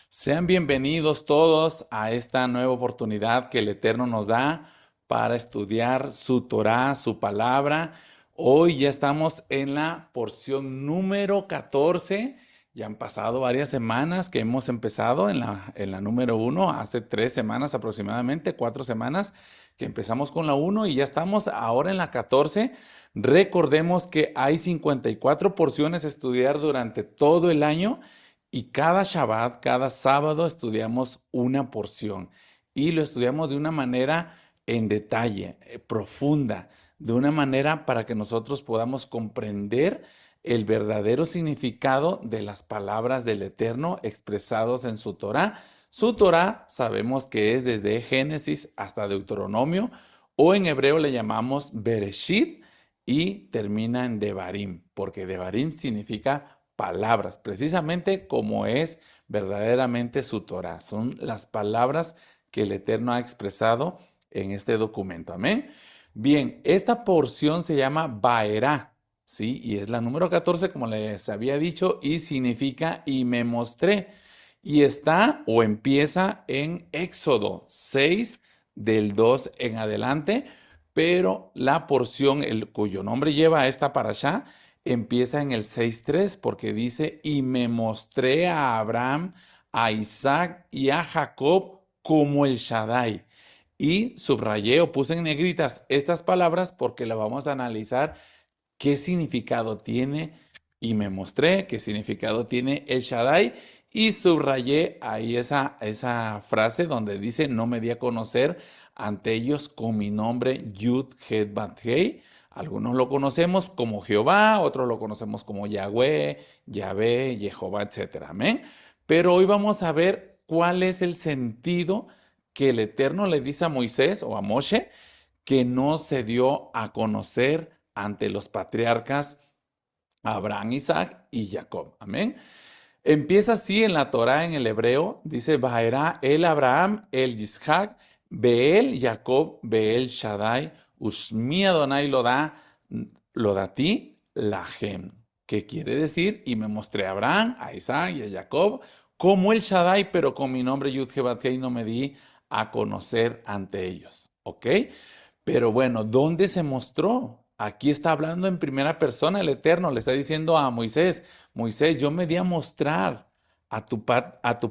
Sean bienvenidos todos a esta nueva oportunidad que el Eterno nos da para estudiar su Torá, su palabra. Hoy ya estamos en la porción número 14. Ya han pasado varias semanas que hemos empezado en la número 1, hace 3 semanas aproximadamente, 4 semanas que empezamos con la 1 y ya estamos ahora en la 14. Recordemos que hay 54 porciones a estudiar durante todo el año y cada Shabbat, cada sábado estudiamos una porción y lo estudiamos de una manera en detalle, profunda, de una manera para que nosotros podamos comprender el verdadero significado de las palabras del Eterno expresados en su Torá. Su Torá sabemos que es desde Génesis hasta Deuteronomio, o en hebreo le llamamos Bereshit y termina en Devarim, porque Devarim significa palabras, precisamente como es verdaderamente su Torá. Son las palabras que el Eterno ha expresado en este documento. Amén. Bien, esta porción se llama Baerá, ¿sí? Y es la número 14, como les había dicho, y significa y me mostré. Y está o empieza en Éxodo 6, del 2 en adelante, pero la porción, cuyo nombre lleva esta parashá, empieza en el 6:3 porque dice, y me mostré a Abraham, a Isaac y a Jacob como el Shaddai. Y subrayé o puse en negritas estas palabras porque la vamos a analizar qué significado tiene y me mostré qué significado tiene el Shaddai y subrayé ahí esa frase donde dice no me di a conocer ante ellos con mi nombre Yud Het Bat Hei. Algunos lo conocemos como Jehová, otros lo conocemos como Yahweh, Yahvé, Jehová, etcétera. Amén. Pero hoy vamos a ver cuál es el sentido que el Eterno le dice a Moisés o a Moshe que no se dio a conocer ante los patriarcas Abraham, Isaac y Jacob. Amén. Empieza así en la Torá, en el hebreo, dice, Baerá el Abraham, el Isaac, Beel Jacob, Beel Shaddai, Ushmi Adonai lo da ti, Lahem. ¿Qué quiere decir? Y me mostré a Abraham, a Isaac y a Jacob como el Shaddai, pero con mi nombre Yud He no me di a conocer ante ellos. ¿Ok? Pero bueno, ¿dónde se mostró? Aquí está hablando en primera persona el Eterno, le está diciendo a Moisés, Moisés, yo me di a mostrar a tu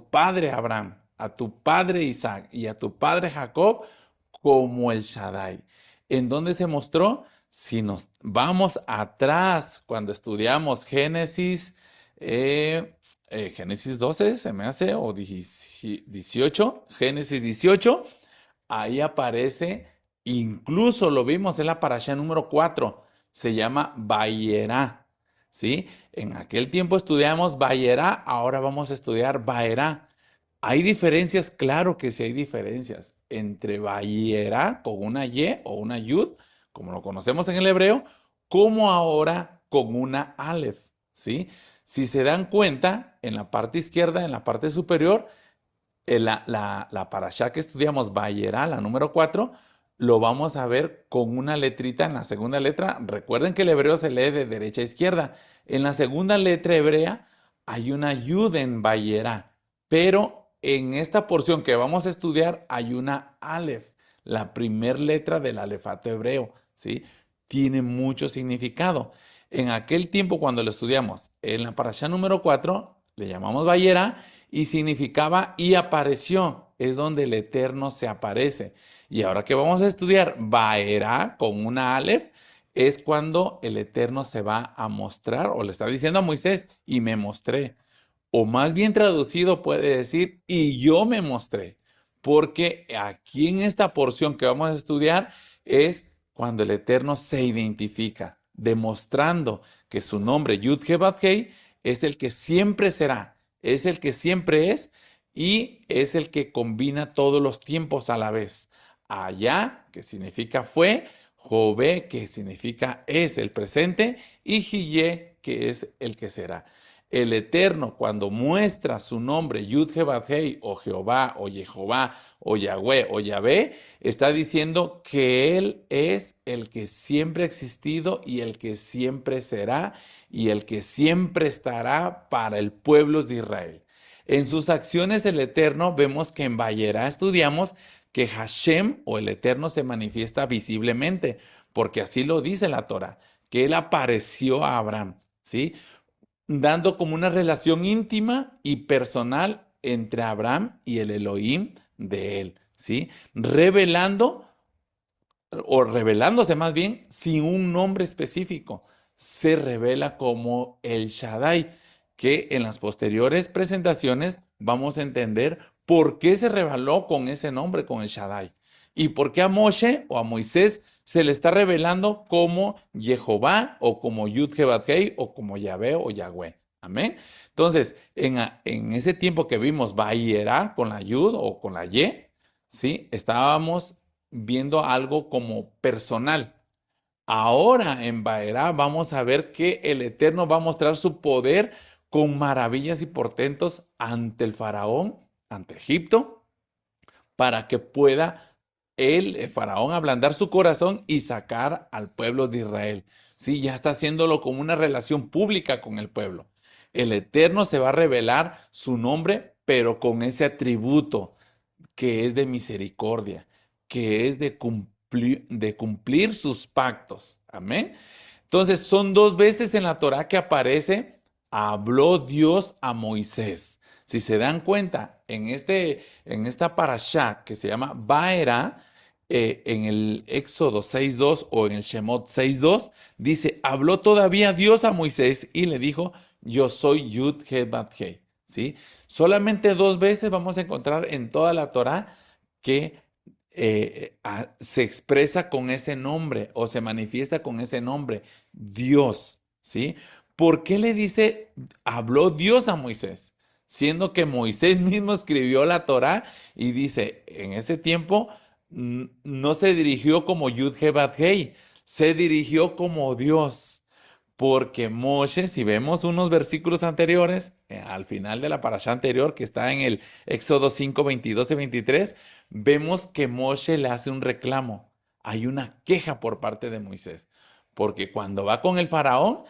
padre Abraham, a tu padre Isaac y a tu padre Jacob como el Shaddai. ¿En dónde se mostró? Si nos vamos atrás, cuando estudiamos Génesis 12, se me hace, o 18, Génesis 18, ahí aparece. Incluso lo vimos en la parashá número 4, se llama Vayera, ¿sí? En aquel tiempo estudiamos Vayera, ahora vamos a estudiar Baerá. ¿Hay diferencias? Claro que sí hay diferencias entre Vayera con una Y o una Yud, como lo conocemos en el hebreo, como ahora con una Aleph, ¿sí? Si se dan cuenta, en la parte izquierda, en la parte superior, la parashá que estudiamos, Vayera, la número 4, lo vamos a ver con una letrita en la segunda letra. Recuerden que el hebreo se lee de derecha a izquierda. En la segunda letra hebrea hay una yud en Vayera, pero en esta porción que vamos a estudiar hay una alef, la primer letra del alefato hebreo, ¿sí? Tiene mucho significado. En aquel tiempo cuando lo estudiamos en la parashá número 4, le llamamos Vayera y significaba y apareció, es donde el Eterno se aparece. Y ahora que vamos a estudiar Baerá con una Aleph, es cuando el Eterno se va a mostrar, o le está diciendo a Moisés, y me mostré. O más bien traducido puede decir, y yo me mostré. Porque aquí en esta porción que vamos a estudiar es cuando el Eterno se identifica, demostrando que su nombre, Yud He Vav Hei, es el que siempre será, es el que siempre es y es el que combina todos los tiempos a la vez. Allá, que significa fue, Jové, que significa es el presente, y Jiyé, que es el que será. El Eterno, cuando muestra su nombre, Yud He Vav Hei, o Jehová, o Jehová, o Yahweh, o Yahvé, está diciendo que Él es el que siempre ha existido y el que siempre será y el que siempre estará para el pueblo de Israel. En sus acciones el Eterno, vemos que en Vayera estudiamos que Hashem o el Eterno se manifiesta visiblemente, porque así lo dice la Torah, que él apareció a Abraham, ¿sí? Dando como una relación íntima y personal entre Abraham y el Elohim de él, ¿sí? Revelando o revelándose más bien sin un nombre específico. Se revela como el Shaddai, que en las posteriores presentaciones vamos a entender por qué se reveló con ese nombre, con el Shaddai. Y por qué a Moshe o a Moisés se le está revelando como Jehová o como Yud-Heh-Vav-Heh o como Yahvé o Yahweh. Amén. Entonces, en ese tiempo que vimos Vayera con la Yud o con la Ye, ¿sí? Estábamos viendo algo como personal. Ahora en Baerá vamos a ver que el Eterno va a mostrar su poder con maravillas y portentos ante el faraón, ante Egipto, para que pueda el faraón ablandar su corazón y sacar al pueblo de Israel. Sí, ya está haciéndolo como una relación pública con el pueblo. El Eterno se va a revelar su nombre, pero con ese atributo que es de misericordia, que es de cumplir sus pactos. Amén. Entonces, son dos veces en la Torá que aparece, habló Dios a Moisés. Si se dan cuenta, en esta parashá que se llama Baera, en el Éxodo 6.2 o en el Shemot 6.2, dice, habló todavía Dios a Moisés y le dijo, yo soy Yud-Heh-Vav-Heh. ¿Sí? Solamente dos veces vamos a encontrar en toda la Torá que se expresa con ese nombre o se manifiesta con ese nombre, Dios, ¿sí? ¿Por qué le dice, habló Dios a Moisés? Siendo que Moisés mismo escribió la Torá y dice, en ese tiempo no se dirigió como Yud-Heh-Vav-Heh, se dirigió como Dios. Porque Moshe, si vemos unos versículos anteriores, al final de la parashá anterior, que está en el Éxodo 5, 22 y 23, vemos que Moshe le hace un reclamo. Hay una queja por parte de Moisés. Porque cuando va con el faraón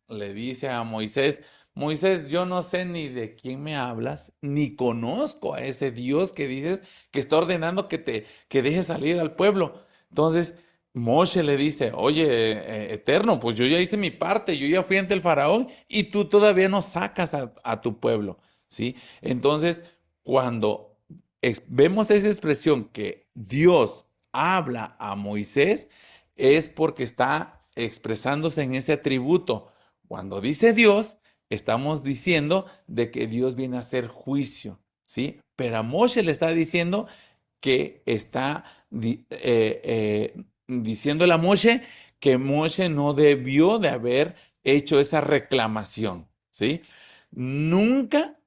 le dice a Moisés, Moisés, yo no sé ni de quién me hablas, ni conozco a ese Dios que dices que está ordenando que dejes salir al pueblo. Entonces, Moshe le dice, oye, Eterno, pues yo ya hice mi parte, yo ya fui ante el faraón y tú todavía no sacas a tu pueblo, ¿sí? Entonces, cuando vemos esa expresión que Dios habla a Moisés, es porque está expresándose en ese atributo. Cuando dice Dios, estamos diciendo de que Dios viene a hacer juicio, ¿sí? Pero a Moshe le está diciendo que está diciéndole a Moshe que Moshe no debió de haber hecho esa reclamación, ¿sí? Nunca,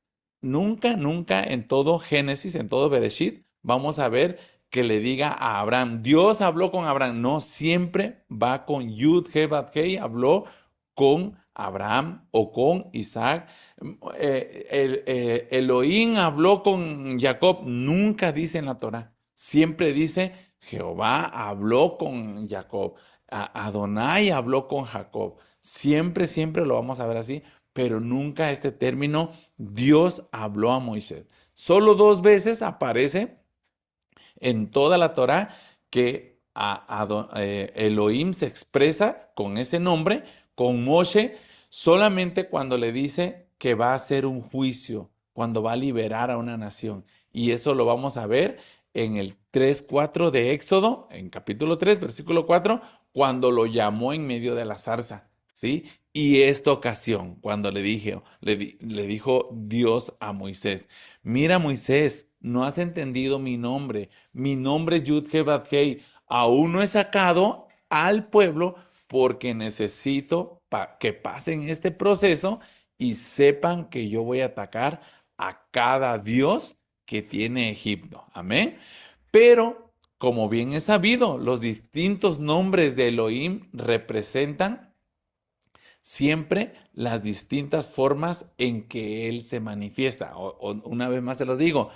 nunca en todo Génesis, en todo Bereshit, vamos a ver que le diga a Abraham, Dios habló con Abraham. No, siempre va con Yud, He, Vav, Hei, habló con Abraham o con Isaac. Elohim habló con Jacob, nunca dice en la Torah. Siempre dice, Jehová habló con Jacob, Adonai habló con Jacob. Siempre lo vamos a ver así, pero nunca este término, Dios habló a Moisés. Solo dos veces aparece en toda la Torá que Elohim se expresa con ese nombre, con Moshe, solamente cuando le dice que va a hacer un juicio, cuando va a liberar a una nación. Y eso lo vamos a ver en el 3:4 de Éxodo, en capítulo 3, versículo 4, cuando lo llamó en medio de la zarza, ¿sí? Y esta ocasión, cuando le dijo Dios a Moisés, mira Moisés, no has entendido mi nombre es Yud-Heh-Vav-Hei, aún no he sacado al pueblo porque necesito que pasen este proceso y sepan que yo voy a atacar a cada Dios que tiene Egipto. Amén. Pero, como bien es sabido, los distintos nombres de Elohim representan siempre las distintas formas en que Él se manifiesta. Una vez más se los digo,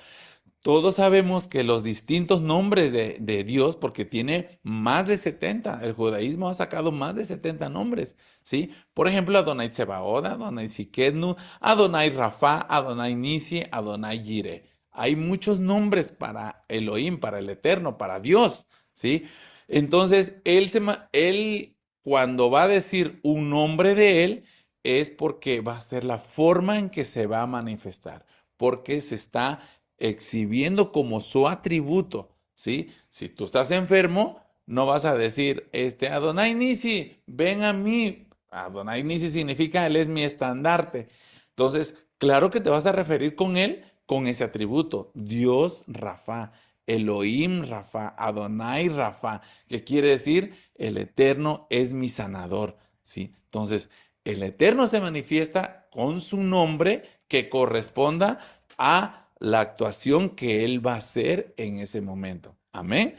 Todos sabemos que los distintos nombres de Dios, porque tiene más de 70, el judaísmo ha sacado más de 70 nombres, ¿sí? Por ejemplo, Adonai Tsebaoth, Adonai Tsidkenu, Adonai Rafa, Adonai Nisi, Adonai Jireh. Hay muchos nombres para Elohim, para el Eterno, para Dios, ¿sí? Entonces, él cuando va a decir un nombre de él, es porque va a ser la forma en que se va a manifestar, porque se está exhibiendo como su atributo, ¿sí? Si tú estás enfermo, no vas a decir, Adonai Nisi, ven a mí. Adonai Nisi significa, él es mi estandarte. Entonces, claro que te vas a referir con él, con ese atributo. Dios Rafa, Elohim Rafa, Adonai Rafa, que quiere decir, el Eterno es mi sanador, ¿sí? Entonces, el Eterno se manifiesta con su nombre que corresponda a la actuación que Él va a hacer en ese momento. Amén.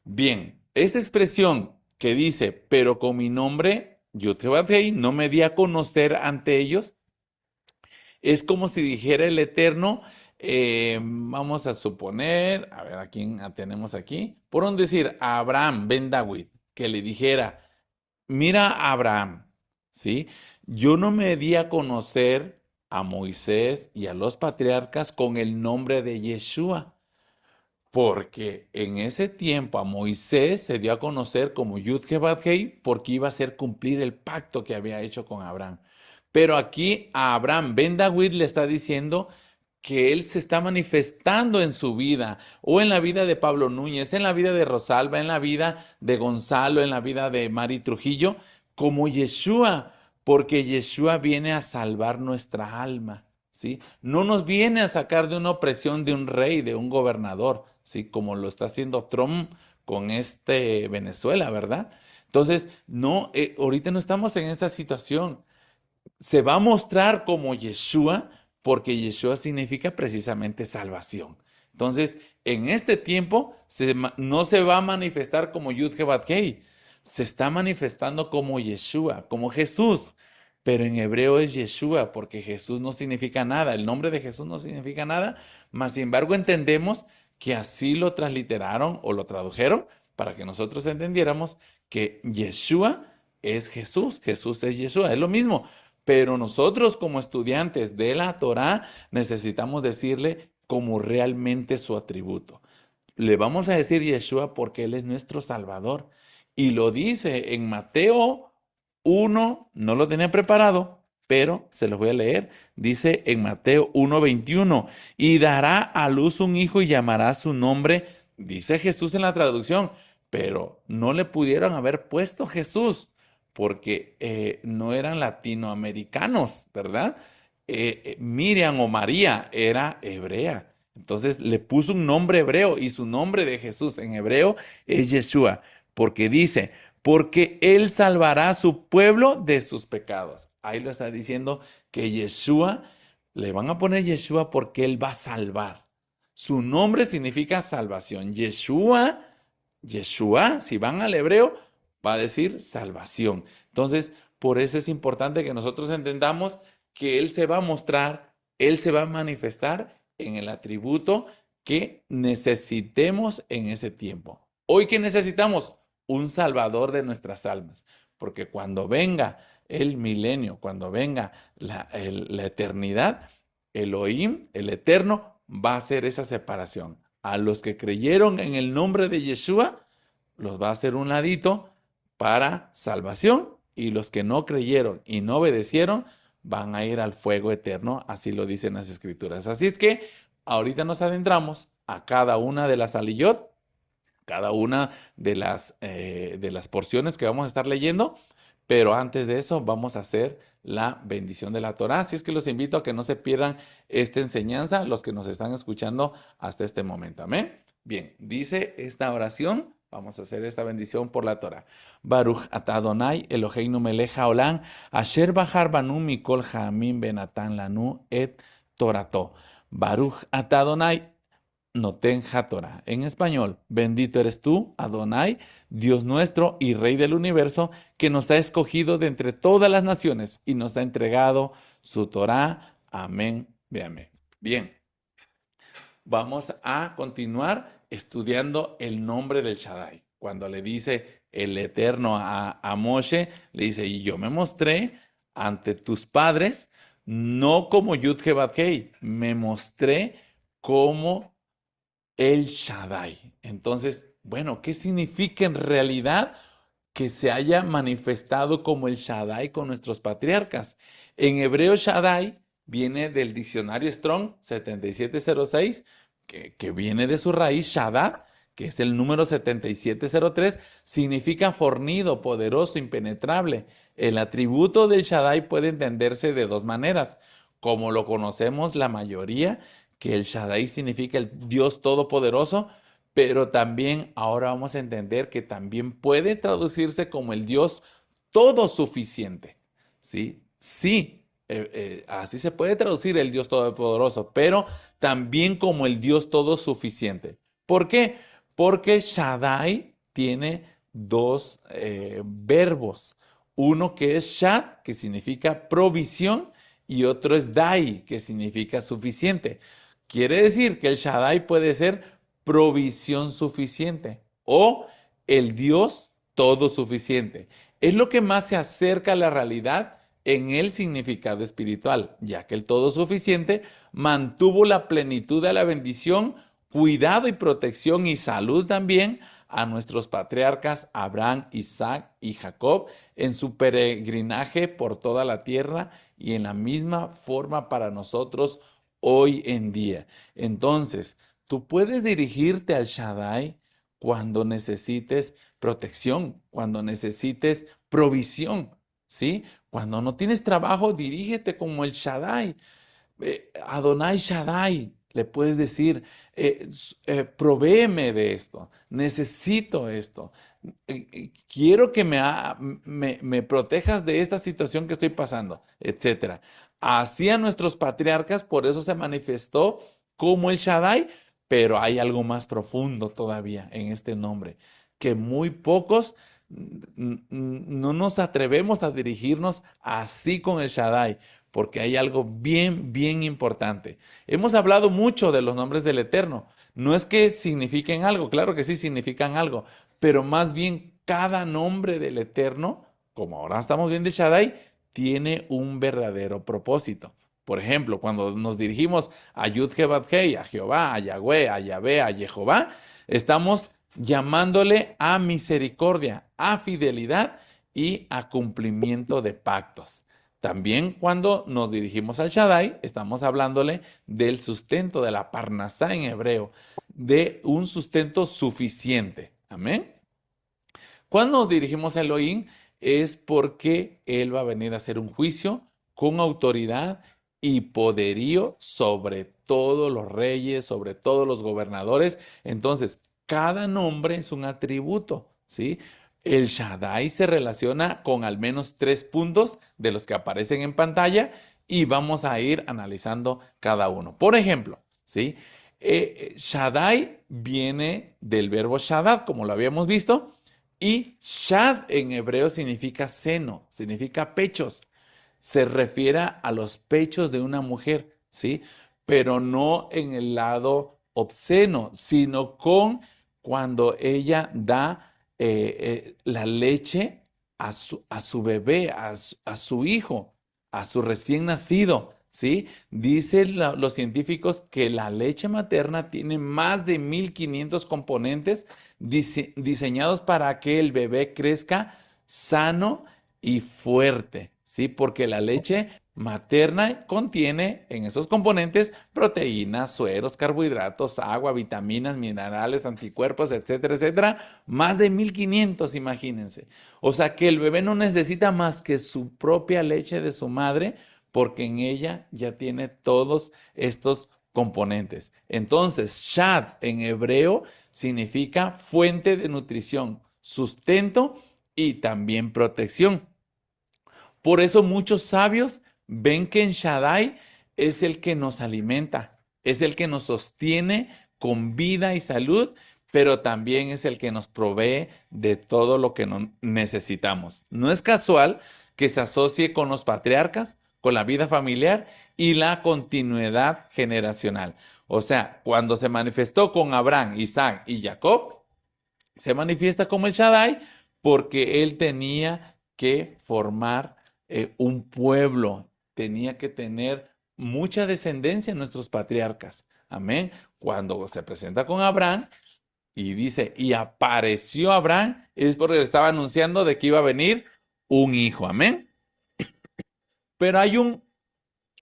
Bien, esa expresión que dice, pero con mi nombre, Yud-Heh-Vav-Hei, no me di a conocer ante ellos, es como si dijera el Eterno, vamos a suponer, a ver a quién tenemos aquí, por un decir, a Abraham ben David, que le dijera, mira a Abraham, ¿sí? Yo no me di a conocer a Moisés y a los patriarcas con el nombre de Yeshua, porque en ese tiempo a Moisés se dio a conocer como Yud-Heh-Vav-Hei porque iba a hacer cumplir el pacto que había hecho con Abraham. Pero aquí a Abraham ben David le está diciendo que él se está manifestando en su vida, o en la vida de Pablo Núñez, en la vida de Rosalba, en la vida de Gonzalo, en la vida de Mari Trujillo, como Yeshua, porque Yeshua viene a salvar nuestra alma, ¿sí? No nos viene a sacar de una opresión de un rey, de un gobernador, ¿sí? Como lo está haciendo Trump con Venezuela, ¿verdad? Entonces, no, ahorita no estamos en esa situación. Se va a mostrar como Yeshua, porque Yeshua significa precisamente salvación. Entonces, en este tiempo no se va a manifestar como Yud-Heh-Vav-Hei, se está manifestando como Yeshua, como Jesús, pero en hebreo es Yeshua, porque Jesús no significa nada, el nombre de Jesús no significa nada, mas sin embargo entendemos que así lo transliteraron o lo tradujeron para que nosotros entendiéramos que Yeshua es Jesús, Jesús es Yeshua, es lo mismo. Pero nosotros como estudiantes de la Torá necesitamos decirle como realmente su atributo. Le vamos a decir Yeshua porque Él es nuestro Salvador. Y lo dice en Mateo 1, no lo tenía preparado, pero se los voy a leer. Dice en Mateo 1:21, y dará a luz un hijo y llamará su nombre, dice Jesús en la traducción, pero no le pudieron haber puesto Jesús porque no eran latinoamericanos, ¿verdad? Miriam o María era hebrea. Entonces le puso un nombre hebreo y su nombre de Jesús en hebreo es Yeshua, porque dice, porque Él salvará a su pueblo de sus pecados. Ahí lo está diciendo que Yeshua, le van a poner Yeshua porque Él va a salvar. Su nombre significa salvación. Yeshua, Yeshua, si van al hebreo, va a decir salvación. Entonces, por eso es importante que nosotros entendamos que Él se va a mostrar, Él se va a manifestar en el atributo que necesitemos en ese tiempo. Hoy, ¿qué necesitamos? Un salvador de nuestras almas, porque cuando venga el milenio, cuando venga la eternidad, Elohim, el Eterno, va a hacer esa separación. A los que creyeron en el nombre de Yeshua, los va a hacer un ladito para salvación, y los que no creyeron y no obedecieron van a ir al fuego eterno, así lo dicen las escrituras. Así es que ahorita nos adentramos a cada una de las aliyot, cada una de las porciones que vamos a estar leyendo, pero antes de eso vamos a hacer la bendición de la Torá. Así es que los invito a que no se pierdan esta enseñanza, los que nos están escuchando hasta este momento. Amén. Bien, dice esta oración. Vamos a hacer esta bendición por la Torah. Baruch atah Adonai Eloheinu melech haolam, asher bahar banu mikol ha'amim benatan lanu et torato. Baruch atah Adonai noten haTorah. En español, bendito eres tú, Adonai, Dios nuestro y Rey del universo, que nos ha escogido de entre todas las naciones y nos ha entregado su Torah. Amén. Amén. Bien. vamos a continuar estudiando el nombre del Shaddai. Cuando le dice el Eterno a Moshe, le dice, y yo me mostré ante tus padres, no como Yud-Heh-Vav-Heh, me mostré como el Shaddai. Entonces, bueno, ¿qué significa en realidad que se haya manifestado como el Shaddai con nuestros patriarcas? En hebreo, Shaddai viene del diccionario Strong 7706, que viene de su raíz, Shaddad, que es el número 7703, significa fornido, poderoso, impenetrable. El atributo del Shaddai puede entenderse de dos maneras, como lo conocemos la mayoría, que el Shaddai significa el Dios Todopoderoso, pero también ahora vamos a entender que también puede traducirse como el Dios Todosuficiente. ¿Sí? Sí, así se puede traducir el Dios Todopoderoso, pero también como el Dios Todosuficiente. ¿Por qué? Porque Shaddai tiene dos verbos. Uno que es Shad, que significa provisión, y otro es Dai, que significa suficiente. Quiere decir que el Shaddai puede ser provisión suficiente o el Dios todo suficiente. Es lo que más se acerca a la realidad en el significado espiritual, ya que el todo suficiente mantuvo la plenitud de la bendición, cuidado y protección y salud también a nuestros patriarcas Abraham, Isaac y Jacob en su peregrinaje por toda la tierra y en la misma forma para nosotros hoy en día. Entonces, tú puedes dirigirte al Shaddai cuando necesites protección, cuando necesites provisión, ¿sí? Cuando no tienes trabajo, dirígete como el Shaddai. Adonai Shaddai, le puedes decir, provéeme de esto, necesito esto, quiero que me protejas de esta situación que estoy pasando, etcétera. Así a nuestros patriarcas, por eso se manifestó como el Shaddai, pero hay algo más profundo todavía en este nombre, que muy pocos no nos atrevemos a dirigirnos así con el Shaddai, porque hay algo bien, bien importante. Hemos hablado mucho de los nombres del Eterno. No es que signifiquen algo, claro que sí significan algo, pero más bien cada nombre del Eterno, como ahora estamos viendo de Shaddai, tiene un verdadero propósito. Por ejemplo, cuando nos dirigimos a Yud-Heh-Vav-Heh, a Jehová, a Yahweh, a Yahvé, a Jehová, estamos llamándole a misericordia, a fidelidad y a cumplimiento de pactos. También cuando nos dirigimos al Shaddai, estamos hablándole del sustento, de la parnasá en hebreo, de un sustento suficiente. Amén. Cuando nos dirigimos a Elohim es porque Él va a venir a hacer un juicio con autoridad y poderío sobre todos los reyes, sobre todos los gobernadores. Entonces, cada nombre es un atributo, ¿sí? El Shaddai se relaciona con al menos 3 puntos de los que aparecen en pantalla y vamos a ir analizando cada uno. Por ejemplo, ¿sí? Shaddai viene del verbo Shaddad, como lo habíamos visto, y Shad en hebreo significa seno, significa pechos. Se refiere a los pechos de una mujer, ¿sí? Pero no en el lado obsceno, sino con cuando ella da la leche a su bebé, a su hijo, a su recién nacido, ¿sí? Dicen los científicos que la leche materna tiene más de 1500 componentes diseñados para que el bebé crezca sano y fuerte, ¿sí? Porque la leche materna contiene en esos componentes proteínas, sueros, carbohidratos, agua, vitaminas, minerales, anticuerpos, etcétera, etcétera. Más de 1500, imagínense. O sea que el bebé no necesita más que su propia leche de su madre porque en ella ya tiene todos estos componentes. Entonces, Shad en hebreo significa fuente de nutrición, sustento y también protección. Por eso muchos sabios ven que en Shaddai es el que nos alimenta, es el que nos sostiene con vida y salud, pero también es el que nos provee de todo lo que necesitamos. No es casual que se asocie con los patriarcas, con la vida familiar y la continuidad generacional. O sea, cuando se manifestó con Abraham, Isaac y Jacob, se manifiesta como el Shaddai porque él tenía que formar un pueblo, tenía que tener mucha descendencia en nuestros patriarcas. Amén. Cuando se presenta con Abraham y dice, y apareció Abraham, es porque le estaba anunciando de que iba a venir un hijo. Amén. Pero hay un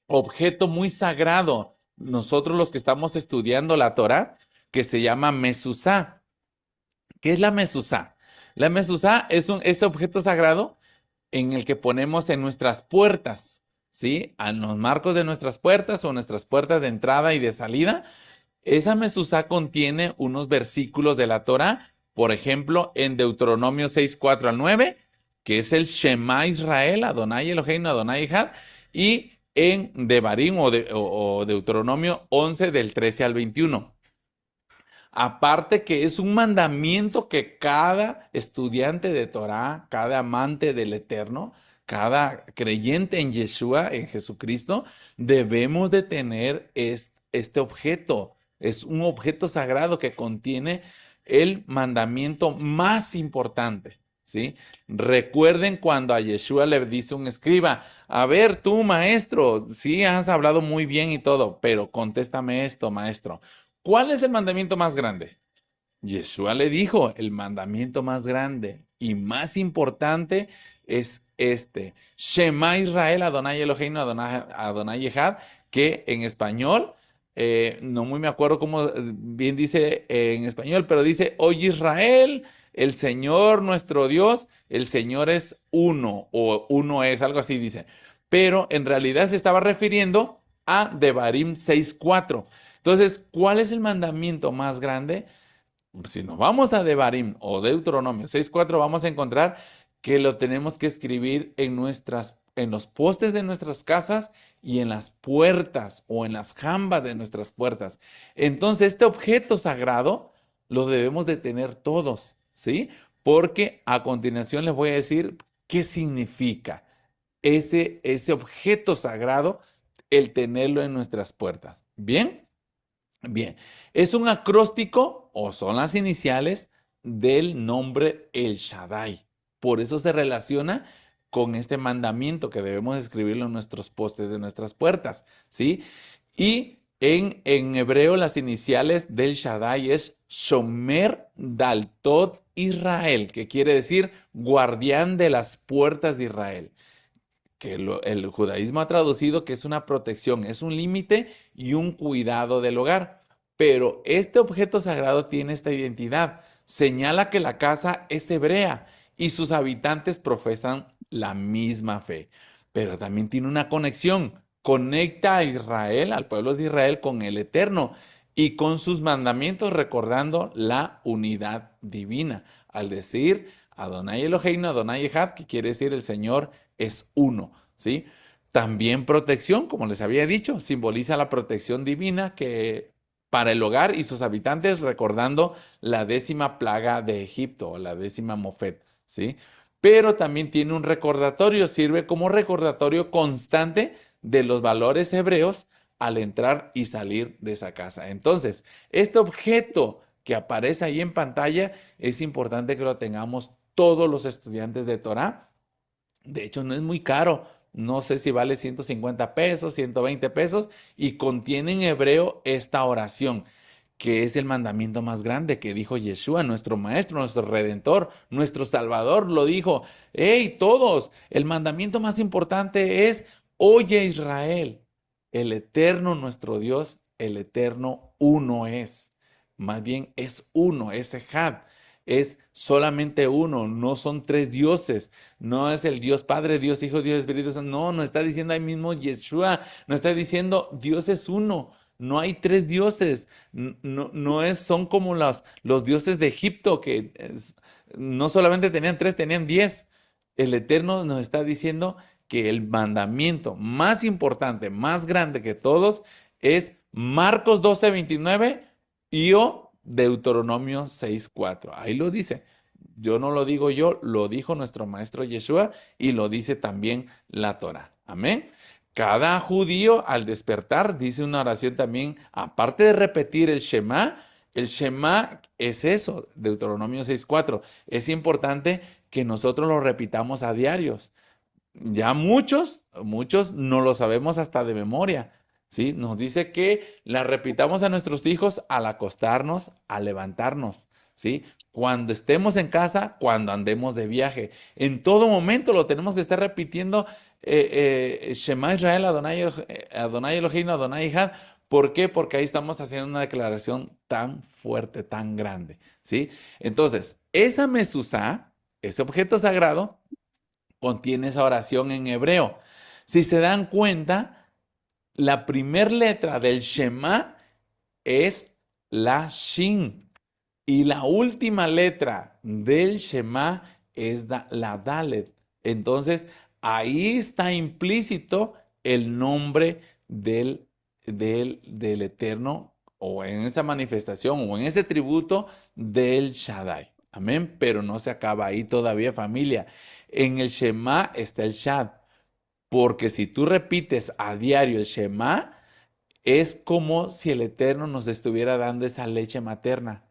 objeto muy sagrado, nosotros los que estamos estudiando la Torá, que se llama Mezuzá. ¿Qué es la mezuzá? La mezuzá es ese objeto sagrado en el que ponemos en nuestras puertas, ¿sí? En los marcos de nuestras puertas o nuestras puertas de entrada y de salida. Esa mezuzá contiene unos versículos de la Torá, por ejemplo, en Deuteronomio 6, 4 al 9, que es el Shema Israel, Adonai Eloheinu, Adonai Echad, y en Devarim o Deuteronomio 11 del 13 al 21. Aparte que es un mandamiento que cada estudiante de Torá, cada amante del Eterno, cada creyente en Yeshua, en Jesucristo, debemos de tener este objeto. Es un objeto sagrado que contiene el mandamiento más importante, ¿sí? Recuerden cuando a Yeshua le dice un escriba, a ver tú, maestro, sí has hablado muy bien y todo, pero contéstame esto, maestro. ¿Cuál es el mandamiento más grande? Yeshua le dijo, el mandamiento más grande y más importante es este. Shema Israel, Adonai Eloheinu, Adonai Echad, que en español, no muy me acuerdo cómo bien dice en español, pero dice, oye Israel, el Señor nuestro Dios, el Señor es uno, o uno es, algo así dice. Pero en realidad se estaba refiriendo a Devarim 6:4. Entonces, ¿cuál es el mandamiento más grande? Si nos vamos a Devarim o Deuteronomio 6:4, vamos a encontrar que lo tenemos que escribir en los postes de nuestras casas y en las puertas o en las jambas de nuestras puertas. Entonces, este objeto sagrado lo debemos de tener todos, ¿sí? Porque a continuación les voy a decir qué significa ese objeto sagrado, el tenerlo en nuestras puertas. ¿Bien? Bien, es un acróstico o son las iniciales del nombre El Shaddai. Por eso se relaciona con este mandamiento que debemos escribirlo en nuestros postes de nuestras puertas, ¿sí? Y en hebreo las iniciales del Shaddai es Shomer Daltot Israel, que quiere decir guardián de las puertas de Israel, que el judaísmo ha traducido que es una protección, es un límite y un cuidado del hogar. Pero este objeto sagrado tiene esta identidad. Señala que la casa es hebrea y sus habitantes profesan la misma fe. Pero también tiene una conexión. Conecta a Israel, al pueblo de Israel, con el Eterno y con sus mandamientos, recordando la unidad divina. Al decir Adonai Eloheinu, Adonai Echad, que quiere decir el Señor es uno, ¿sí? También protección, como les había dicho, simboliza la protección divina que para el hogar y sus habitantes, recordando la 10ª plaga de Egipto, o la 10ª Mofet, ¿sí? Pero también tiene un recordatorio, sirve como recordatorio constante de los valores hebreos al entrar y salir de esa casa. Entonces, este objeto que aparece ahí en pantalla es importante que lo tengamos todos los estudiantes de Torá. De hecho, no es muy caro. No sé si vale 150 pesos, 120 pesos y contiene en hebreo esta oración, que es el mandamiento más grande que dijo Yeshua, nuestro maestro, nuestro redentor, nuestro salvador, lo dijo. ¡Hey, todos! El mandamiento más importante es, oye Israel, el eterno nuestro Dios, el eterno uno es. Más bien es uno, es Echad. Es solamente uno, no son tres dioses, no es el Dios Padre, Dios Hijo, Dios Espíritu Santo, no está diciendo ahí mismo Yeshua, no está diciendo Dios es uno, no hay tres dioses, no son como los dioses de Egipto que no solamente tenían tres, tenían 10. El Eterno nos está diciendo que el mandamiento más importante, más grande que todos es Marcos 12:29 y Deuteronomio 6:4. Ahí lo dice. Yo no lo digo yo, lo dijo nuestro maestro Yeshua y lo dice también la Torá. Amén. cada judío al despertar dice una oración también, aparte de repetir el Shema es eso, Deuteronomio 6:4. Es importante que nosotros lo repitamos a diarios. Ya muchos no lo sabemos hasta de memoria, ¿sí? Nos dice que la repitamos a nuestros hijos al acostarnos, al levantarnos, ¿sí? Cuando estemos en casa, cuando andemos de viaje. En todo momento lo tenemos que estar repitiendo, Shema Israel, Adonai Eloheinu, Adonai Echad. ¿Por qué? Porque ahí estamos haciendo una declaración tan fuerte, tan grande, ¿sí? Entonces, esa mezuzá, ese objeto sagrado, contiene esa oración en hebreo. Si se dan cuenta, la primer letra del Shema es la Shin y la última letra del Shema es la Dalet. Entonces, ahí está implícito el nombre del Eterno, o en esa manifestación o en ese tributo del Shaddai. Amén. Pero no se acaba ahí todavía, familia. En el Shema está el Shad, porque si tú repites a diario el Shema, es como si el Eterno nos estuviera dando esa leche materna,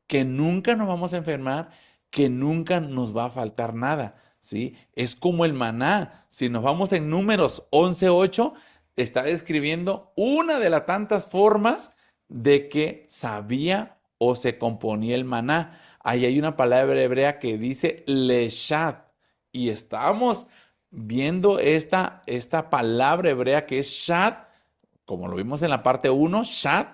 que nunca nos vamos a enfermar, que nunca nos va a faltar nada, ¿sí? Es como el maná. Si nos vamos en Números 11:8, está describiendo una de las tantas formas de que sabía o se componía el maná. Ahí hay una palabra hebrea que dice leshad, y estamos viendo esta palabra hebrea que es shad, como lo vimos en la parte 1, shad.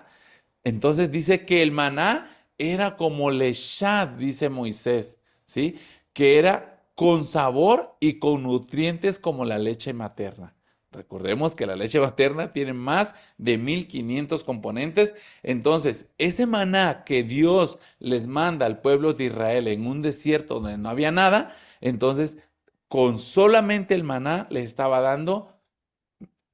Entonces dice que el maná era como leshad, dice Moisés, ¿sí? Que era con sabor y con nutrientes como la leche materna. Recordemos que la leche materna tiene más de 1500 componentes. Entonces, ese maná que Dios les manda al pueblo de Israel en un desierto donde no había nada, entonces con solamente el maná les estaba dando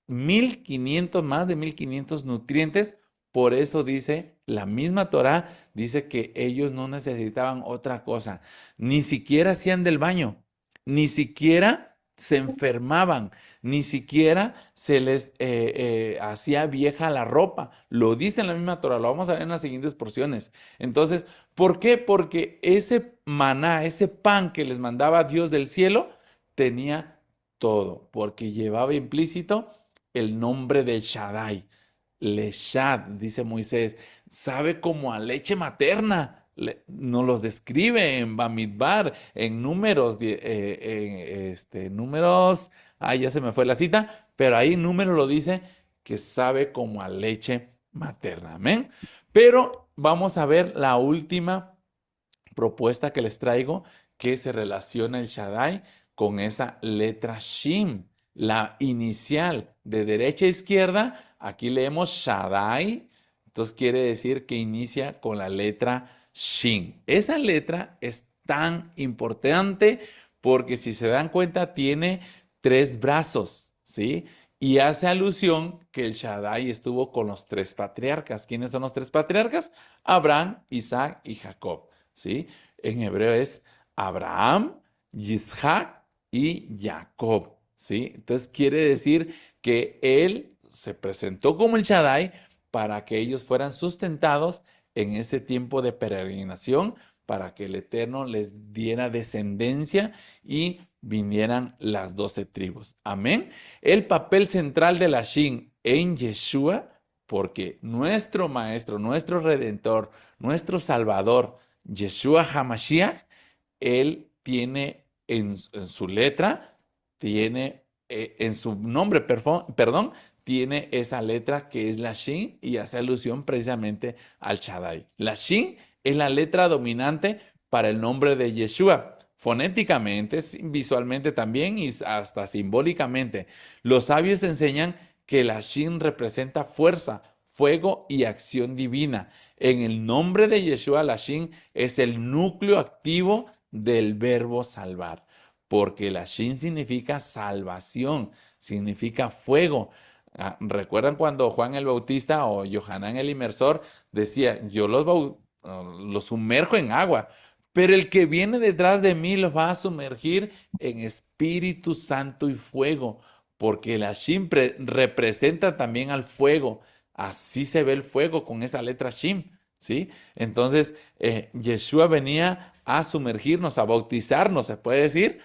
1500, más de 1500 nutrientes. Por eso dice la misma Torá, dice que ellos no necesitaban otra cosa, ni siquiera hacían del baño, ni siquiera se enfermaban, ni siquiera se les hacía vieja la ropa. Lo dice en la misma Torá, lo vamos a ver en las siguientes porciones. Entonces, ¿por qué? Porque ese maná, ese pan que les mandaba Dios del cielo, tenía todo, porque llevaba implícito el nombre del Shaddai. Leshad, dice Moisés, sabe como a leche materna. Nos los describe en Bamidbar, en números, números, ya se me fue la cita, pero ahí número lo dice que sabe como a leche materna. Amén. Pero vamos a ver la última propuesta que les traigo, que se relaciona el Shaddai con esa letra Shin, la inicial de derecha a izquierda. Aquí leemos Shaddai, entonces quiere decir que inicia con la letra Shin. Esa letra es tan importante porque, si se dan cuenta, tiene 3 brazos, ¿sí? Y hace alusión que el Shaddai estuvo con los 3 patriarcas. ¿Quiénes son los 3 patriarcas? Abraham, Isaac y Jacob, ¿sí? En hebreo es Abraham, Isaac y Jacob, ¿sí? Entonces quiere decir que él se presentó como el Shaddai para que ellos fueran sustentados en ese tiempo de peregrinación, para que el Eterno les diera descendencia y vinieran las 12 tribus. Amén. El papel central de la Shin en Yeshua, porque nuestro Maestro, nuestro Redentor, nuestro Salvador, Yeshua HaMashiach, él tiene en su letra, tiene en su nombre, perdón, tiene esa letra que es la Shin, y hace alusión precisamente al Shaddai. La Shin es la letra dominante para el nombre de Yeshua, fonéticamente, visualmente también y hasta simbólicamente. Los sabios enseñan que la Shin representa fuerza, fuego y acción divina. En el nombre de Yeshua, la Shin es el núcleo activo del verbo salvar, porque la Shin significa salvación, significa fuego. ¿Recuerdan cuando Juan el Bautista o Yohanan el Inmersor decía, yo los sumerjo en agua, pero el que viene detrás de mí los va a sumergir en Espíritu Santo y fuego? porque la Shin representa también al fuego. Así se ve el fuego con esa letra Shin, ¿sí? Entonces, Yeshua venía a sumergirnos, a bautizarnos, se puede decir,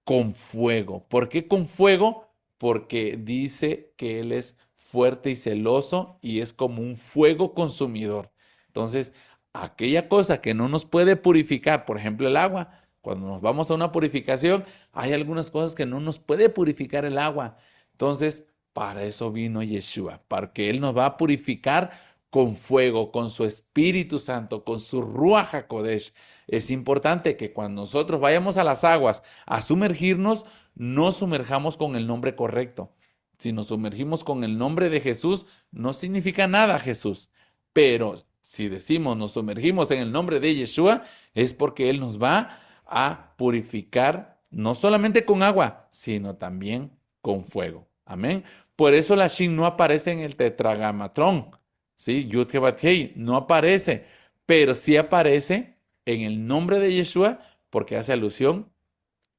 con fuego. ¿Por qué con fuego? Porque dice que Él es fuerte y celoso y es como un fuego consumidor. Entonces, aquella cosa que no nos puede purificar, por ejemplo, el agua, cuando nos vamos a una purificación, hay algunas cosas que no nos puede purificar el agua. Entonces, para eso vino Yeshua, para que Él nos va a purificar con fuego, con su Espíritu Santo, con su Ruach HaKodesh. Es importante que cuando nosotros vayamos a las aguas a sumergirnos, no sumerjamos con el nombre correcto. Si nos sumergimos con el nombre de Jesús, no significa nada Jesús. Pero si decimos nos sumergimos en el nombre de Yeshua, es porque Él nos va a purificar no solamente con agua, sino también con fuego. Amén. Por eso la Shin no aparece en el tetragamatrón. ¿Sí? Yud He Vav Hei no aparece, pero sí aparece en el nombre de Yeshua porque hace alusión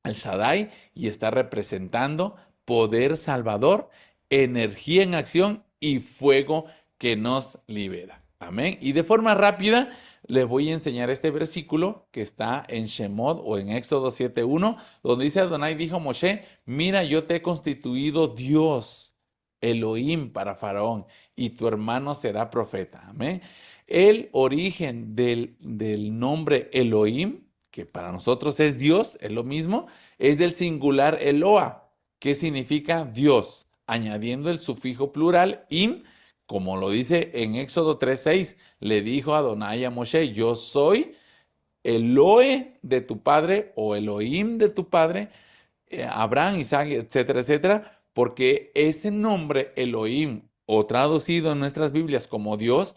al Shaddai y está representando poder salvador, energía en acción y fuego que nos libera. Amén. Y de forma rápida les voy a enseñar este versículo que está en Shemot o en Éxodo 7:1, donde dice Adonai dijo a Moshe, mira, yo te he constituido Dios, Elohim para Faraón, y tu hermano será profeta. Amén. El origen del nombre Elohim, que para nosotros es Dios, es lo mismo, es del singular Eloa, que significa Dios, añadiendo el sufijo plural im, como lo dice en Éxodo 3:6, le dijo Adonai a Moshe, yo soy Eloe de tu padre o Elohim de tu padre, Abraham, Isaac, etcétera, etcétera, porque ese nombre Elohim, o traducido en nuestras Biblias como Dios,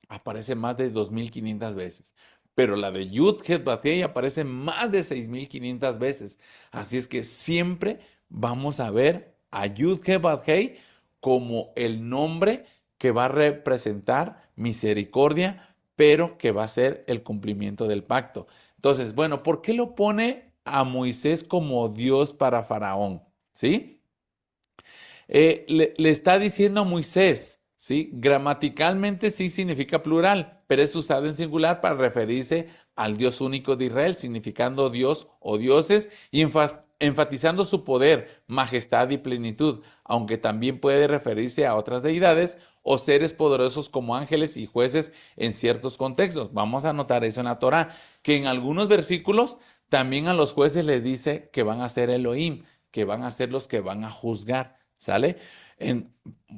aparece más de 2.500 veces. Pero la de Yud Het Vav Hei aparece más de 6.500 veces. Así es que siempre vamos a ver a Yud Het Vav Hei como el nombre que va a representar misericordia, pero que va a ser el cumplimiento del pacto. Entonces, bueno, ¿por qué lo pone a Moisés como Dios para Faraón? ¿Sí? Le está diciendo a Moisés, ¿sí? Gramaticalmente sí significa plural, pero es usado en singular para referirse al Dios único de Israel, significando Dios o dioses y enfatizando su poder, majestad y plenitud, aunque también puede referirse a otras deidades o seres poderosos como ángeles y jueces en ciertos contextos. Vamos a notar eso en la Torá, que en algunos versículos también a los jueces les dice que van a ser Elohim, que van a ser los que van a juzgar. ¿Sale?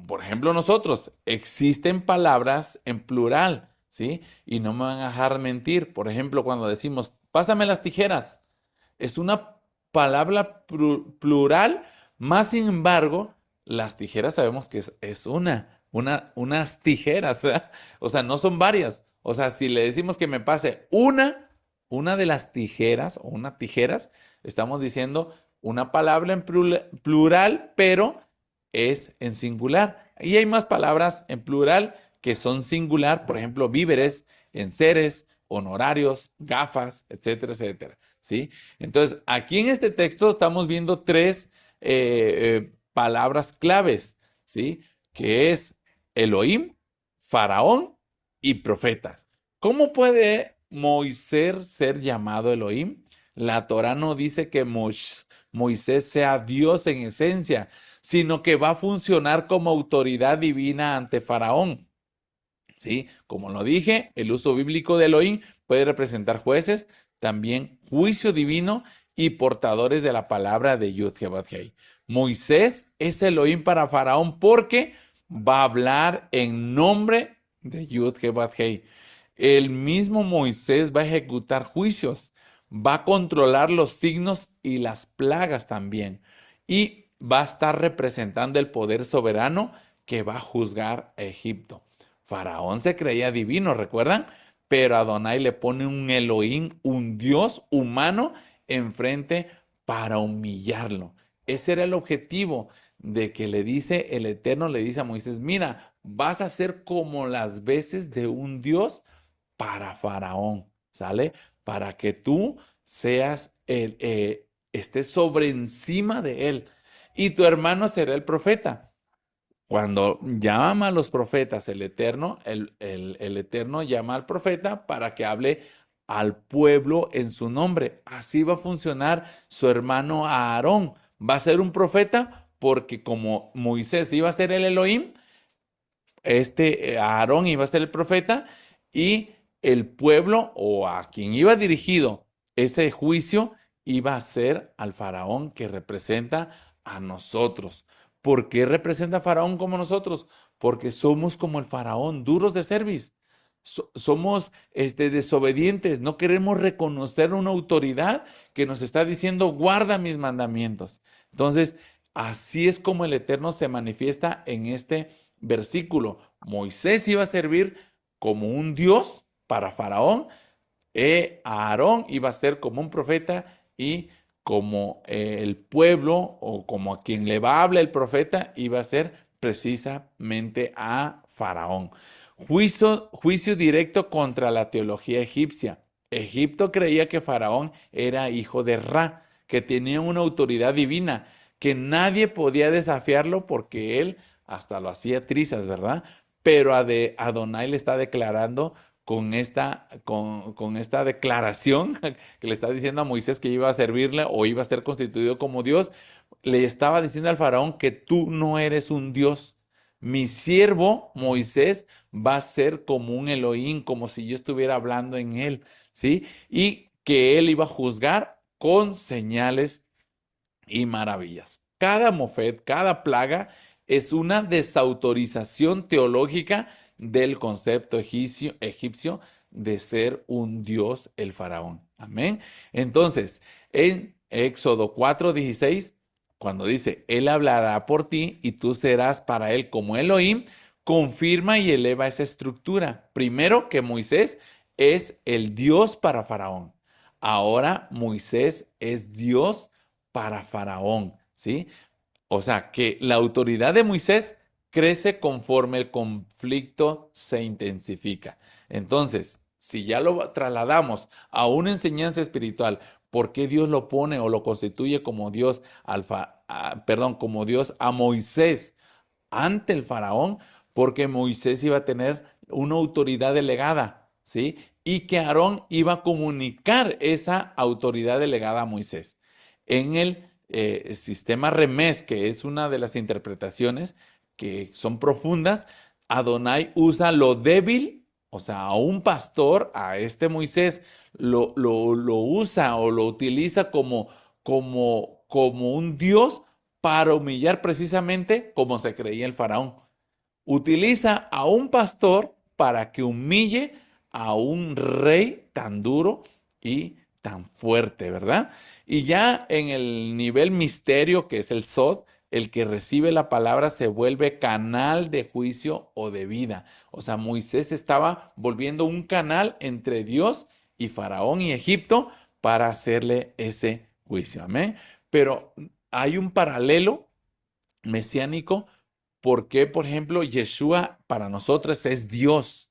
Por ejemplo, nosotros, existen palabras en plural, ¿sí? Y no me van a dejar mentir. Por ejemplo, cuando decimos, pásame las tijeras, es una palabra plural, más sin embargo, las tijeras sabemos que es unas tijeras, ¿verdad? O sea, no son varias. O sea, si le decimos que me pase una de las tijeras o unas tijeras, estamos diciendo una palabra en plural, pero es en singular. Y hay más palabras en plural que son singular, por ejemplo, víveres, enseres, honorarios, gafas, etcétera, etcétera. ¿Sí? Entonces, aquí en este texto estamos viendo tres palabras claves, ¿sí? Que es Elohim, Faraón y profeta. ¿Cómo puede Moisés ser llamado Elohim? La Torá no dice que Moisés sea Dios en esencia, sino que va a funcionar como autoridad divina ante Faraón. ¿Sí? Como lo dije, el uso bíblico de Elohim puede representar jueces, también juicio divino y portadores de la palabra de Yud He Vav Hei. Moisés es Elohim para Faraón porque va a hablar en nombre de Yud He Vav Hei. El mismo Moisés va a ejecutar juicios, va a controlar los signos y las plagas también. Y va a estar representando el poder soberano que va a juzgar a Egipto. Faraón se creía divino, ¿recuerdan? Pero Adonai le pone un Elohim, un Dios humano, enfrente para humillarlo. Ese era el objetivo de que le dice el Eterno, le dice a Moisés, mira, vas a ser como las veces de un Dios para Faraón, ¿sale? Para que tú seas estés sobre encima de él. y tu hermano será el profeta. Cuando llama a los profetas el Eterno, el Eterno llama al profeta para que hable al pueblo en su nombre. Así va a funcionar su hermano Aarón. Va a ser un profeta porque como Moisés iba a ser el Elohim, Aarón iba a ser el profeta y el pueblo o a quien iba dirigido ese juicio iba a ser al faraón que representa a nosotros. ¿Por qué representa a faraón como nosotros? Porque somos como el faraón, duros de cerviz. Somos desobedientes, no queremos reconocer una autoridad que nos está diciendo guarda mis mandamientos. Entonces, así es como el Eterno se manifiesta en este versículo. Moisés iba a servir como un Dios para Faraón, Aarón iba a ser como un profeta y como el pueblo o como a quien le va a hablar el profeta iba a ser precisamente a Faraón. Juicio directo contra la teología egipcia. Egipto creía que Faraón era hijo de Ra, que tenía una autoridad divina, que nadie podía desafiarlo porque él hasta lo hacía trizas, ¿verdad? Pero Adonai le está declarando con esta declaración que le está diciendo a Moisés que iba a servirle o iba a ser constituido como Dios, le estaba diciendo al faraón que tú no eres un Dios. Mi siervo Moisés va a ser como un Elohim, como si yo estuviera hablando en él, ¿sí? Y que él iba a juzgar con señales y maravillas. Cada mofet, cada plaga es una desautorización teológica del concepto egipcio de ser un dios el faraón. Amén. Entonces, en Éxodo 4:16, cuando dice, Él hablará por ti y tú serás para Él como Elohim, confirma y eleva esa estructura. Primero que Moisés es el Dios para Faraón. Ahora Moisés es Dios para Faraón, ¿sí? O sea, que la autoridad de Moisés crece conforme el conflicto se intensifica. Entonces, si ya lo trasladamos a una enseñanza espiritual, ¿por qué Dios lo pone o lo constituye como Dios como Dios a Moisés ante el faraón? Porque Moisés iba a tener una autoridad delegada, ¿sí? Y que Aarón iba a comunicar esa autoridad delegada a Moisés. En el sistema remés, que es una de las interpretaciones que son profundas, Adonai usa lo débil, o sea, a un pastor, a Moisés, lo usa o lo utiliza como un Dios para humillar precisamente como se creía el faraón. Utiliza a un pastor para que humille a un rey tan duro y tan fuerte, ¿verdad? Y ya en el nivel misterio, que es el Sod, el que recibe la palabra se vuelve canal de juicio o de vida. O sea, Moisés estaba volviendo un canal entre Dios y Faraón y Egipto para hacerle ese juicio. Amén. Pero hay un paralelo mesiánico porque, por ejemplo, Yeshua para nosotros es Dios.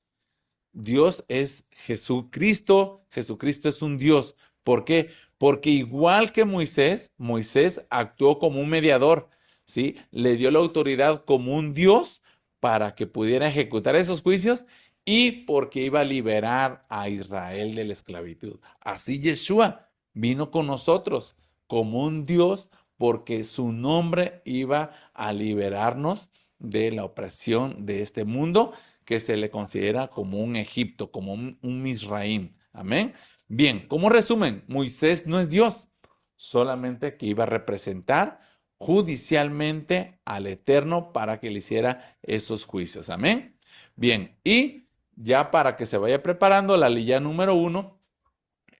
Dios es Jesucristo. Jesucristo es un Dios. ¿Por qué? Porque igual que Moisés, Moisés actuó como un mediador, ¿sí? Le dio la autoridad como un Dios para que pudiera ejecutar esos juicios y porque iba a liberar a Israel de la esclavitud. Así Yeshua vino con nosotros como un Dios porque su nombre iba a liberarnos de la opresión de este mundo que se le considera como un Egipto, como un Misraim. Amén. Bien, como resumen, Moisés no es Dios, solamente que iba a representar judicialmente al Eterno para que le hiciera esos juicios. Amén. Bien, y ya para que se vaya preparando la lilla número 1,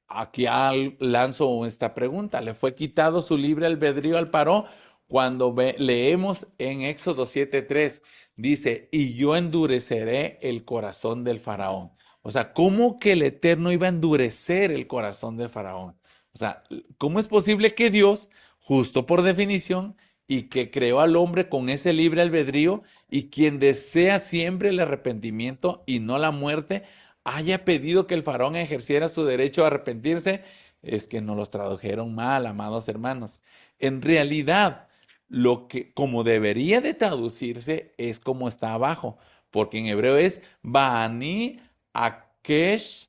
aquí lanzo esta pregunta. ¿Le fue quitado su libre albedrío al Paró? Cuando leemos en Éxodo 7:3, dice, y yo endureceré el corazón del faraón. O sea, ¿cómo que el Eterno iba a endurecer el corazón del faraón? O sea, ¿cómo es posible que Dios, justo por definición, y que creó al hombre con ese libre albedrío, y quien desea siempre el arrepentimiento y no la muerte, haya pedido que el faraón ejerciera su derecho a arrepentirse? Es que nos los tradujeron mal, amados hermanos. En realidad, lo que, como debería de traducirse, es como está abajo, porque en hebreo es Ba'ani Akshech,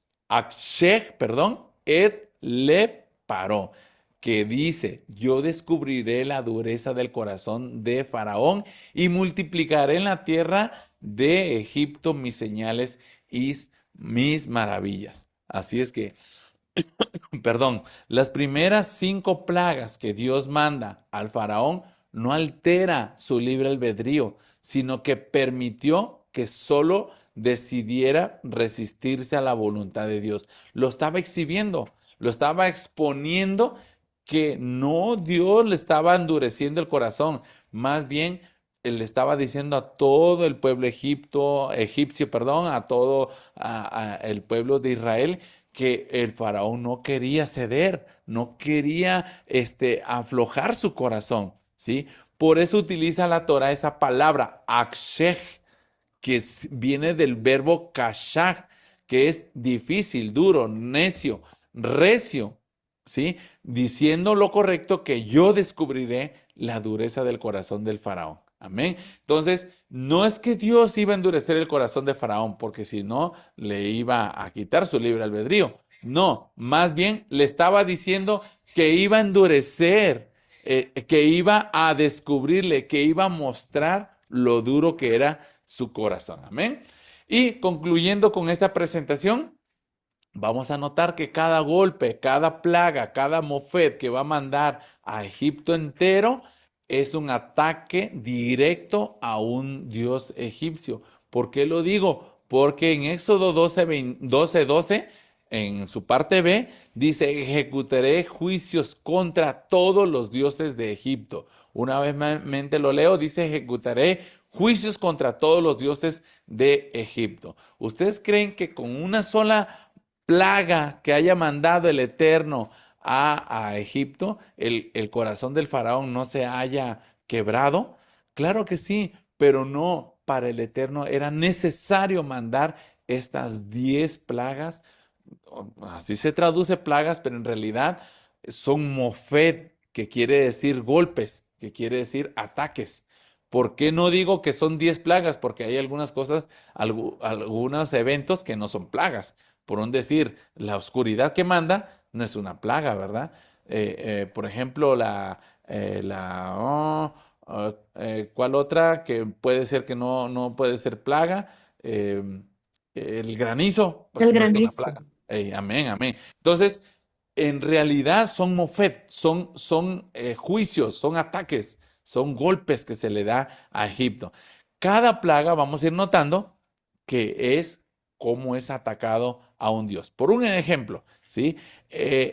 perdón, et le paró, que dice, yo descubriré la dureza del corazón de Faraón y multiplicaré en la tierra de Egipto mis señales y mis maravillas. Así es que, perdón, las primeras 5 plagas que Dios manda al faraón no altera su libre albedrío, sino que permitió que solo decidiera resistirse a la voluntad de Dios. Lo estaba exhibiendo, lo estaba exponiendo, que no Dios le estaba endureciendo el corazón, más bien él le estaba diciendo a todo el pueblo egipcio, perdón, a todo el pueblo de Israel, que el faraón no quería ceder, no quería aflojar su corazón, ¿sí? Por eso utiliza la Torah esa palabra, akshech, que viene del verbo kashach, que es difícil, duro, necio, recio, ¿sí? Diciendo lo correcto, que yo descubriré la dureza del corazón del faraón. Amén. Entonces, no es que Dios iba a endurecer el corazón de Faraón, porque si no, le iba a quitar su libre albedrío. No, más bien le estaba diciendo que iba a endurecer, que iba a descubrirle, que iba a mostrar lo duro que era su corazón. Amén. Y concluyendo con esta presentación, vamos a notar que cada golpe, cada plaga, cada mofet que va a mandar a Egipto entero es un ataque directo a un dios egipcio. ¿Por qué lo digo? Porque en Éxodo 12, en su parte B, dice, ejecutaré juicios contra todos los dioses de Egipto. Una vez más lo leo, dice, ejecutaré juicios contra todos los dioses de Egipto. ¿Ustedes creen que con una sola plaga que haya mandado el Eterno a Egipto, el corazón del faraón no se haya quebrado? Claro que sí, pero no, para el Eterno era necesario mandar estas 10 plagas. Así se traduce plagas, pero en realidad son mofet, que quiere decir golpes, que quiere decir ataques. ¿Por qué no digo que son 10 plagas? Porque hay algunas cosas, algunos eventos que no son plagas. Por un decir, la oscuridad que manda no es una plaga, ¿verdad? Por ejemplo, ¿cuál otra que puede ser que no puede ser plaga? El granizo, El pues no es una granizo. plaga. Amén, amén. Entonces, en realidad son mofet, son juicios, son ataques, son golpes que se le da a Egipto. Cada plaga, vamos a ir notando que es cómo es atacado a un dios. Por un ejemplo, ¿sí?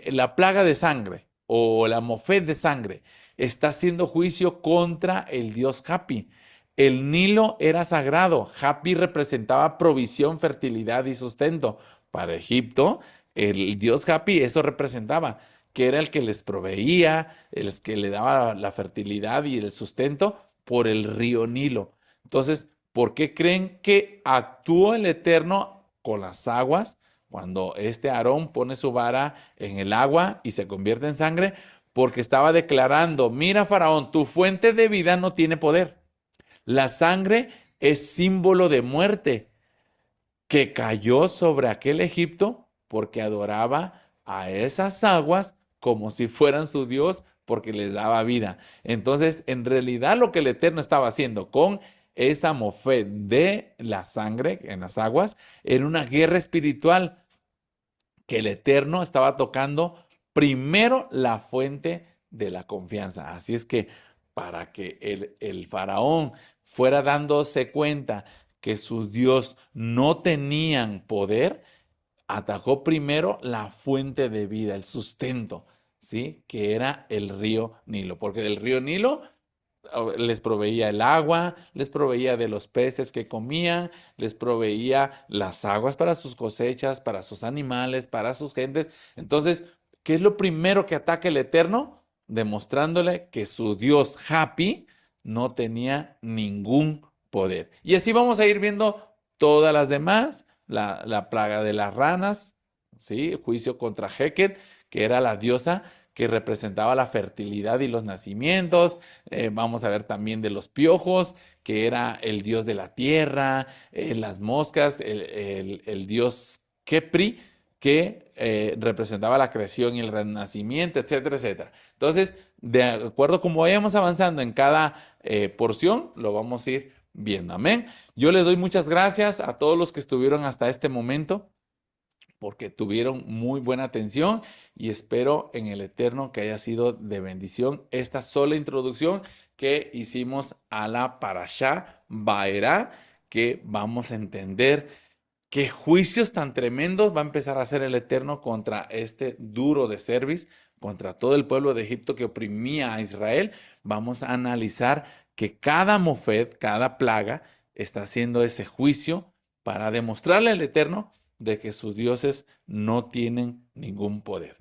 La plaga de sangre o la mofet de sangre está haciendo juicio contra el dios Hapi. El Nilo era sagrado. Hapi representaba provisión, fertilidad y sustento. Para Egipto, el dios Hapi eso representaba, que era el que les proveía, el que le daba la fertilidad y el sustento por el río Nilo. Entonces, ¿por qué creen que actuó el Eterno con las aguas cuando Aarón pone su vara en el agua y se convierte en sangre? Porque estaba declarando, mira Faraón, tu fuente de vida no tiene poder. La sangre es símbolo de muerte que cayó sobre aquel Egipto porque adoraba a esas aguas como si fueran su Dios, porque les daba vida. Entonces, en realidad lo que el Eterno estaba haciendo con esa mofet de la sangre en las aguas era una guerra espiritual, que el Eterno estaba tocando primero la fuente de la confianza. Así es que para que el faraón fuera dándose cuenta que sus dios no tenían poder, atacó primero la fuente de vida, el sustento, ¿sí? Que era el río Nilo, porque del río Nilo les proveía el agua, les proveía de los peces que comían, les proveía las aguas para sus cosechas, para sus animales, para sus gentes. Entonces, ¿qué es lo primero que ataca el Eterno? Demostrándole que su Dios Hapi no tenía ningún poder. Y así vamos a ir viendo todas las demás, la plaga de las ranas, ¿sí? Juicio contra Heket, que era la diosa que representaba la fertilidad y los nacimientos. Vamos a ver también de los piojos, que era el dios de la tierra, las moscas, el dios Kepri, que representaba la creación y el renacimiento, etcétera, etcétera. Entonces, de acuerdo como vayamos avanzando en cada porción, lo vamos a ir viendo. Amén. Yo les doy muchas gracias a todos los que estuvieron hasta este momento, porque tuvieron muy buena atención, y espero en el Eterno que haya sido de bendición esta sola introducción que hicimos a la Parashá Vaerá, que vamos a entender qué juicios tan tremendos va a empezar a hacer el Eterno contra este duro de cerviz, contra todo el pueblo de Egipto que oprimía a Israel. Vamos a analizar que cada mofet, cada plaga, está haciendo ese juicio para demostrarle al Eterno de que sus dioses no tienen ningún poder.